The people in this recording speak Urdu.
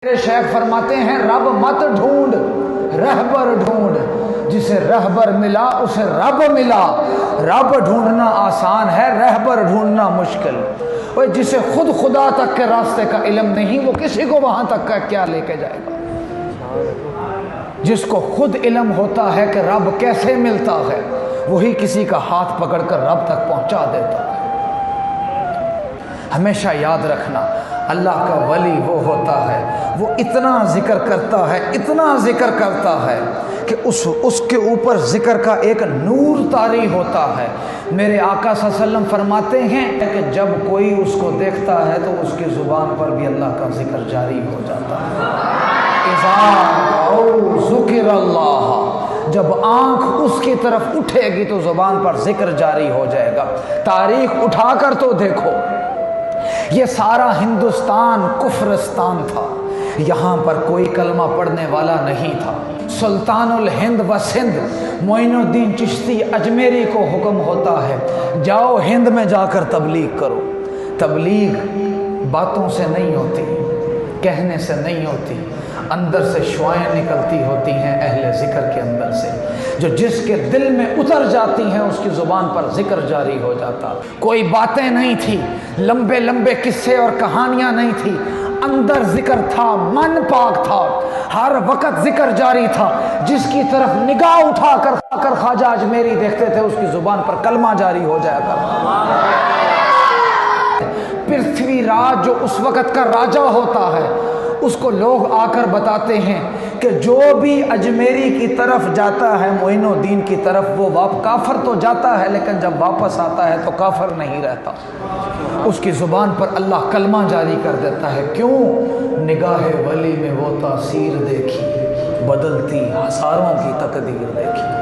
میرے شیخ فرماتے ہیں رب مت ڈھونڈ رہبر ڈھونڈ، جسے رہبر ملا اسے رب ملا۔ رب ڈھونڈنا آسان ہے، رہبر ڈھونڈنا مشکل۔ اور جسے خود خدا تک کے راستے کا علم نہیں، وہ کسی کو وہاں تک کا کیا لے کے جائے گا؟ جس کو خود علم ہوتا ہے کہ رب کیسے ملتا ہے، وہی کسی کا ہاتھ پکڑ کر رب تک پہنچا دیتا ہے۔ ہمیشہ یاد رکھنا، اللہ کا ولی وہ ہوتا ہے، وہ اتنا ذکر کرتا ہے، اتنا ذکر کرتا ہے کہ اس کے اوپر ذکر کا ایک نور طاری ہوتا ہے۔ میرے آقا صلی اللہ علیہ وسلم فرماتے ہیں کہ جب کوئی اس کو دیکھتا ہے تو اس کی زبان پر بھی اللہ کا ذکر جاری ہو جاتا ہے۔ اذا ذکر اللہ، جب آنکھ اس کی طرف اٹھے گی تو زبان پر ذکر جاری ہو جائے گا۔ تاریخ اٹھا کر تو دیکھو، یہ سارا ہندوستان کفرستان تھا، یہاں پر کوئی کلمہ پڑھنے والا نہیں تھا۔ سلطان الہند و سندھ معین الدین چشتی اجمیری کو حکم ہوتا ہے جاؤ ہند میں جا کر تبلیغ کرو۔ تبلیغ باتوں سے نہیں ہوتی، کہنے سے نہیں ہوتی، اندر سے شعائیں نکلتی ہوتی ہیں اہل ذکر کے اندر سے، جو جس کے دل میں اتر جاتی ہیں اس کی زبان پر ذکر جاری ہو جاتا۔ کوئی باتیں نہیں تھی، لمبے لمبے قصے اور کہانیاں نہیں تھی، اندر ذکر تھا، من پاک تھا، ہر وقت ذکر جاری تھا۔ جس کی طرف نگاہ اٹھا کر خواجہ اجمیری دیکھتے تھے اس کی زبان پر کلمہ جاری ہو جایا کرتا۔ پرتھوی راج جو اس وقت کا راجہ ہوتا ہے، اس کو لوگ آ کر بتاتے ہیں کہ جو بھی اجمیری کی طرف جاتا ہے معین الدین کی طرف، وہ کافر تو جاتا ہے لیکن جب واپس آتا ہے تو کافر نہیں رہتا۔ اس کی زبان پر اللہ کلمہ جاری کر دیتا ہے۔ کیوں؟ نگاہ ولی میں وہ تاثیر دیکھی، بدلتی ہزاروں کی تقدیر دیکھی۔